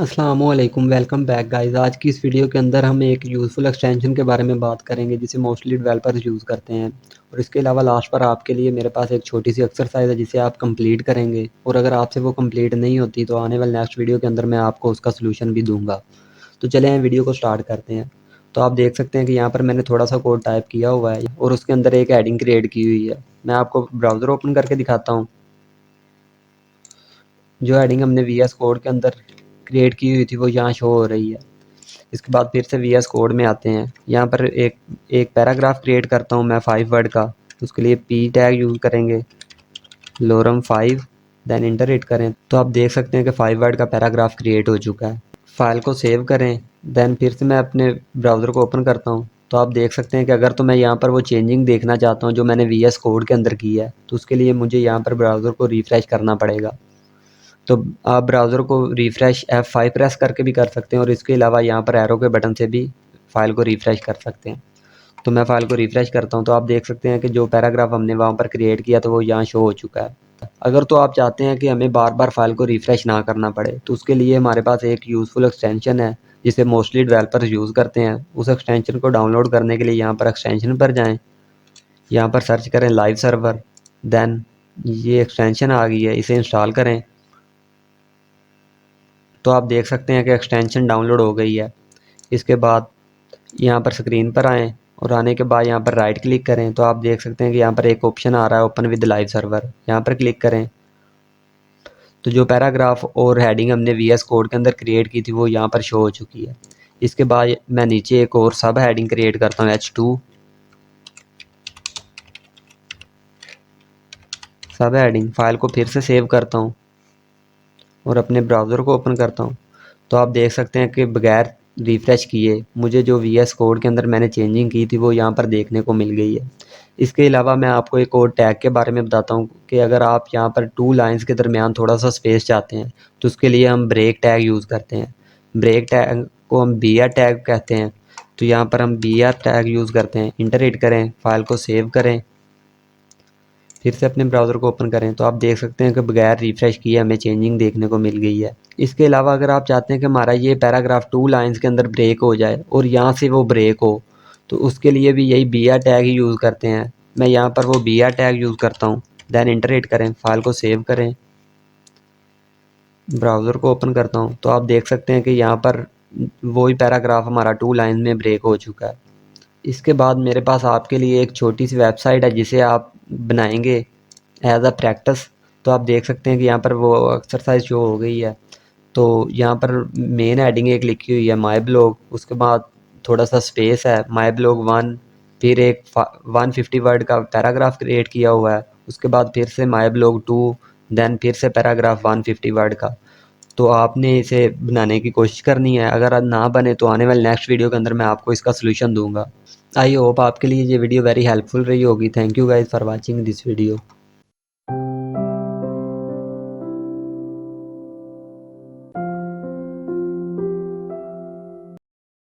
अस्सलामुअलैकुम, welcome back guys. आज की इस वीडियो के अंदर हम एक यूज़फुल एक्सटेंशन के बारे में बात करेंगे जिसे मोस्टली डेवलपर्स यूज़ करते हैं। और इसके अलावा लास्ट पर आपके लिए मेरे पास एक छोटी सी एक्सरसाइज है जिसे आप कंप्लीट करेंगे, और अगर आपसे वो कंप्लीट नहीं होती तो आने वाले नेक्स्ट वीडियो के अंदर मैं आपको उसका सोल्यूशन भी दूंगा। तो चलें वीडियो को स्टार्ट करते हैं। तो आप देख सकते हैं कि यहाँ पर मैंने थोड़ा सा कोड टाइप किया हुआ है और उसके अंदर एक हेडिंग क्रिएट की हुई है। मैं आपको ब्राउज़र ओपन करके दिखाता हूँ। जो हेडिंग हमने VS कोड के अंदर क्रिएट की हुई थी वो यहाँ शो हो रही है। इसके बाद फिर से VS कोड में आते हैं। यहाँ पर एक एक पैराग्राफ क्रिएट करता हूँ मैं 5 वर्ड का। उसके लिए P टैग यूज़ करेंगे, लोरम 5, देन इंटर हिट करें तो आप देख सकते हैं कि 5 वर्ड का पैराग्राफ क्रिएट हो चुका है। फाइल को सेव करें, देन फिर से मैं अपने ब्राउज़र को ओपन करता हूँ। तो आप देख सकते हैं कि अगर तो मैं यहाँ पर वो चेंजिंग देखना चाहता हूँ जो मैंने VS कोड के अंदर की है, तो उसके लिए मुझे यहाँ पर ब्राउज़र को रिफ़्रेश करना पड़ेगा। तो आप ब्राउज़र को रिफ़्रेश F5 प्रेस करके भी कर सकते हैं, और इसके अलावा यहाँ पर एरो के बटन से भी फ़ाइल को रिफ़्रेश कर सकते हैं। तो मैं फ़ाइल को रिफ़्रेश करता हूँ तो आप देख सकते हैं कि जो पैराग्राफ हमने वहाँ पर क्रिएट किया तो वो यहाँ शो हो चुका है। अगर तो आप चाहते हैं कि हमें बार बार फ़ाइल को रिफ़्रेश ना करना पड़े, तो उसके लिए हमारे पास एक यूज़फुल एक्सटेंशन है जिसे मोस्टली डेवलपर्स यूज़ करते हैं। उस एक्सटेंशन को डाउनलोड करने के लिए यहाँ पर एक्सटेंशन पर जाएँ, यहाँ पर सर्च करें लाइव सर्वर, देन ये एक्सटेंशन आ गई है, इसे इंस्टॉल करें। तो आप देख सकते हैं कि एक्सटेंशन डाउनलोड हो गई है। इसके बाद यहाँ पर स्क्रीन पर आएँ और आने के बाद यहाँ पर राइट क्लिक करें तो आप देख सकते हैं कि यहाँ पर एक ऑप्शन आ रहा है ओपन विद लाइव सर्वर। यहाँ पर क्लिक करें तो जो पैराग्राफ और हेडिंग हमने VS कोड के अंदर क्रिएट की थी वो यहाँ पर शो हो चुकी है। इसके बाद मैं नीचे एक और सब हेडिंग क्रिएट करता हूँ H2 सब हेडिंग। फाइल को फिर से सेव करता हूँ और अपने ब्राउज़र को ओपन करता हूँ। तो आप देख सकते हैं कि बगैर रिफ़्रेश किए मुझे जो VS कोड के अंदर मैंने चेंजिंग की थी वो यहाँ पर देखने को मिल गई है। इसके अलावा मैं आपको एक और टैग के बारे में बताता हूँ कि अगर आप यहाँ पर 2 लाइंस के दरमियान थोड़ा सा स्पेस चाहते हैं तो उसके लिए हम ब्रेक टैग यूज़ करते हैं। ब्रेक टैग को हम BR टैग कहते हैं। तो यहाँ पर हम BR टैग यूज़ करते हैं। इंटर हिट करें, फाइल को सेव करें, फिर से अपने ब्राउज़र को ओपन करें तो आप देख सकते हैं कि बगैर रिफ़्रेश किए हमें चेंजिंग देखने को मिल गई है। इसके अलावा अगर आप चाहते हैं कि हमारा ये पैराग्राफ 2 लाइंस के अंदर ब्रेक हो जाए और यहाँ से वो ब्रेक हो, तो उसके लिए भी यही BR टैग ही यूज़ करते हैं। मैं यहाँ पर वो BR टैग यूज़ करता हूँ, देन इंटर हिट करें, फाइल को सेव करें, ब्राउज़र को ओपन करता हूँ तो आप देख सकते हैं कि यहाँ पर वही पैराग्राफ हमारा 2 लाइन में ब्रेक हो चुका है। इसके बाद मेरे पास आपके लिए एक छोटी सी वेबसाइट है जिसे आप बनाएंगे एज अ प्रैक्टिस। तो आप देख सकते हैं कि यहाँ पर वो एक्सरसाइज शो हो गई है। तो यहाँ पर मेन हेडिंग एक लिखी हुई है माई ब्लॉग, उसके बाद थोड़ा सा स्पेस है माई ब्लॉग 1, फिर एक 150 वर्ड का पैराग्राफ क्रिएट किया हुआ है, उसके बाद फिर से माई ब्लॉग 2, देन फिर से पैराग्राफ 150 वर्ड का। तो आपने इसे बनाने की कोशिश करनी है। अगर ना बने तो आने वाले नेक्स्ट वीडियो के अंदर मैं आपको इसका सोल्यूशन दूंगा। आई होप आपके लिए ये वीडियो वेरी हेल्पफुल रही होगी। Thank you guys for watching this video.